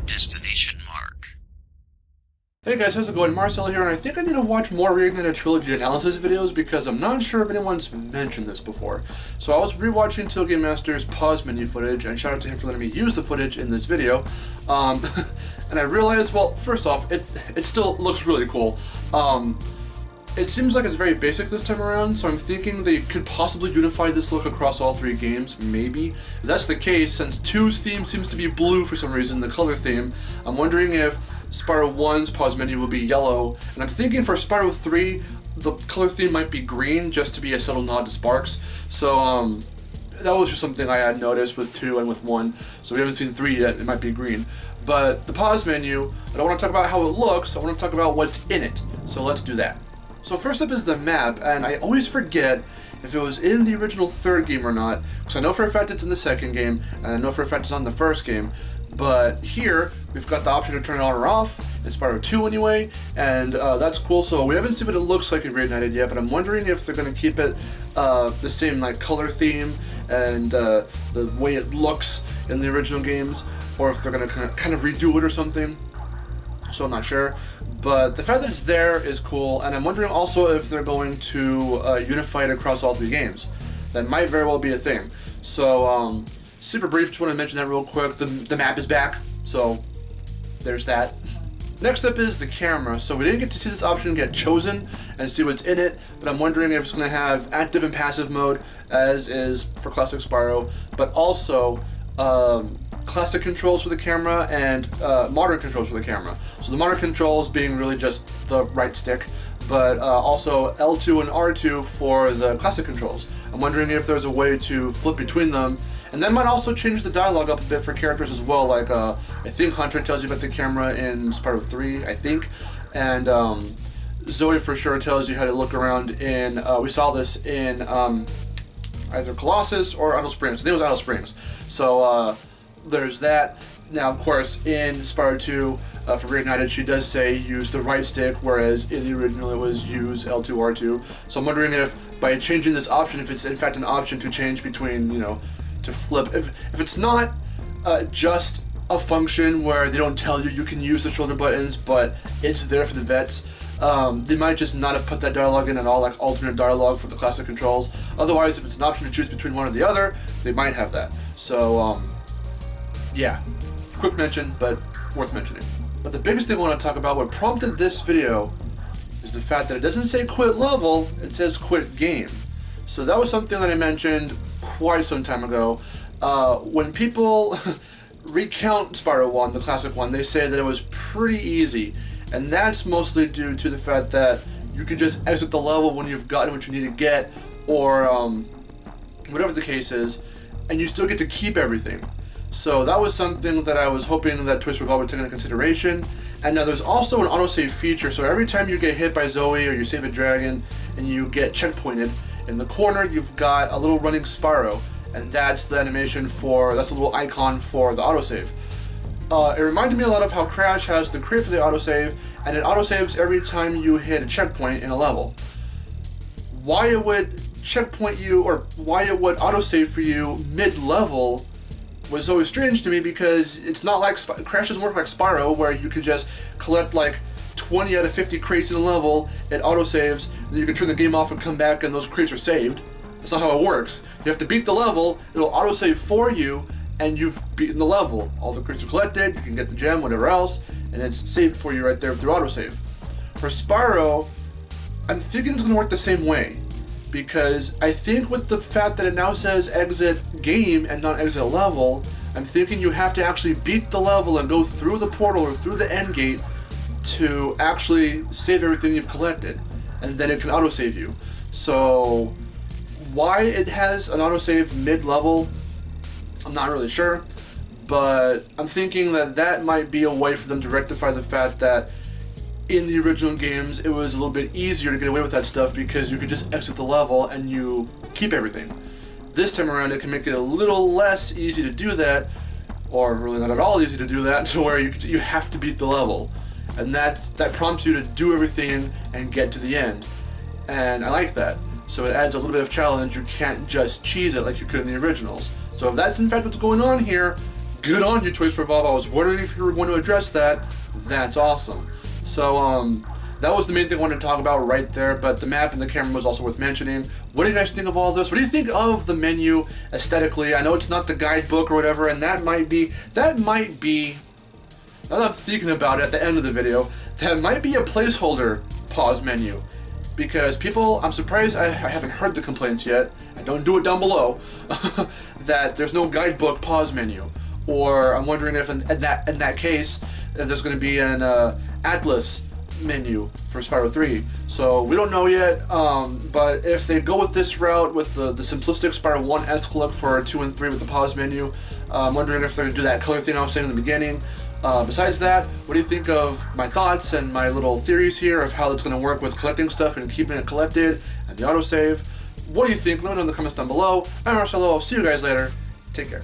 Destination mark. Hey guys, how's it going? Marcel here, and I think I need to watch more Reignited Trilogy analysis videos because I'm not sure if anyone's mentioned this before. So I was rewatching Tealgamaster's pause menu footage, and shout out to him for letting me use the footage in this video. And I realized, well, first off, it still looks really cool. It seems like it's very basic this time around, so I'm thinking they could possibly unify this look across all three games, maybe. If that's the case, since 2's theme seems to be blue for some reason, the color theme, I'm wondering if Spyro 1's pause menu will be yellow, and I'm thinking for Spyro 3, the color theme might be green, just to be a subtle nod to Sparks. So, that was just something I had noticed with 2 and with 1, so we haven't seen 3 yet, it might be green. But the pause menu, I don't want to talk about how it looks, I want to talk about what's in it. So let's do that. So first up is the map, and I always forget if it was in the original third game or not, because I know for a fact it's in the second game, and I know for a fact it's on the first game. But here, we've got the option to turn it on or off, in Spyro 2 anyway, and that's cool. So we haven't seen what it looks like in Reignited yet, but I'm wondering if they're going to keep it the same like color theme and the way it looks in the original games, or if they're going to kind of redo it or something. So I'm not sure, but the fact that it's there is cool, and I'm wondering also if they're going to unify it across all three games. That might very well be a thing. So, super brief, just want to mention that real quick. The map is back, so there's that. Next up is the camera. So we didn't get to see this option get chosen and see what's in it, but I'm wondering if it's going to have active and passive mode, as is for classic Spyro, but also classic controls for the camera and modern controls for the camera. So the modern controls being really just the right stick, but also L2 and R2 for the classic controls. I'm wondering if there's a way to flip between them, and that might also change the dialogue up a bit for characters as well. Like I think Hunter tells you about the camera in Spyro 3, I think, and Zoe for sure tells you how to look around in, we saw this in either Colossus or Idle Springs. I think it was Idle Springs. So there's that. Now, of course, in Spyro 2, for Reignited, she does say use the right stick, whereas in the original it was use L2, R2. So I'm wondering if by changing this option, if it's in fact an option to change between, you know, to flip. If it's not just a function where they don't tell you you can use the shoulder buttons, but it's there for the vets, they might just not have put that dialogue in at all, like alternate dialogue for the classic controls. Otherwise, if it's an option to choose between one or the other, they might have that. So, yeah, quick mention, but worth mentioning. But the biggest thing I want to talk about, what prompted this video, is the fact that it doesn't say quit level, it says quit game. So that was something that I mentioned quite some time ago. When people recount Spyro 1, the classic one, they say that it was pretty easy. And that's mostly due to the fact that you can just exit the level when you've gotten what you need to get, or whatever the case is, and you still get to keep everything. So that was something that I was hoping that Twisted Ball would take into consideration. And now there's also an autosave feature, so every time you get hit by Zoe or you save a dragon and you get checkpointed, in the corner you've got a little running Spyro, and that's the animation for, that's a little icon for the autosave. It reminded me a lot of how Crash has the crate for the autosave, and it autosaves every time you hit a checkpoint in a level. Why it would checkpoint you, or why it would autosave for you mid-level, was always strange to me, because it's not like Crash doesn't work like Spyro, where you could just collect like 20 out of 50 crates in a level, it autosaves, and then you can turn the game off and come back and those crates are saved. That's not how it works. You have to beat the level, it'll autosave for you, and you've beaten the level. All the crates are collected, you can get the gem, whatever else, and it's saved for you right there through autosave. For Spyro, I'm thinking it's going to work the same way, because I think with the fact that it now says exit game and not exit level, I'm thinking you have to actually beat the level and go through the portal or through the end gate to actually save everything you've collected, and then it can autosave you. So why it has an autosave mid-level, I'm not really sure, but I'm thinking that that might be a way for them to rectify the fact that in the original games it was a little bit easier to get away with that stuff because you could just exit the level and you keep everything. This time around it can make it a little less easy to do that, or really not at all easy to do that, to where you have to beat the level. And that prompts you to do everything and get to the end. And I like that. So it adds a little bit of challenge. You can't just cheese it like you could in the originals. So if that's in fact what's going on here, Good on you, Toys for Bob. I was wondering if you were going to address that. That's awesome. So, that was the main thing I wanted to talk about right there, but the map and the camera was also worth mentioning. What do you guys think of all this? What do you think of the menu aesthetically? I know it's not the guidebook or whatever, and that might be, now that I'm thinking about it at the end of the video, that might be a placeholder pause menu. Because people, I'm surprised I haven't heard the complaints yet, and don't do it down below, that there's no guidebook pause menu. Or I'm wondering if in that case, if there's going to be an Atlas menu for Spyro 3. So we don't know yet, but if they go with this route with the simplistic Spyro 1-esque look for 2 and 3 with the pause menu, I'm wondering if they're going to do that color thing I was saying in the beginning. Besides that, what do you think of my thoughts and my little theories here of how it's going to work with collecting stuff and keeping it collected and the autosave? What do you think? Let me know in the comments down below. I'm Marcelo. I'll see you guys later. Take care.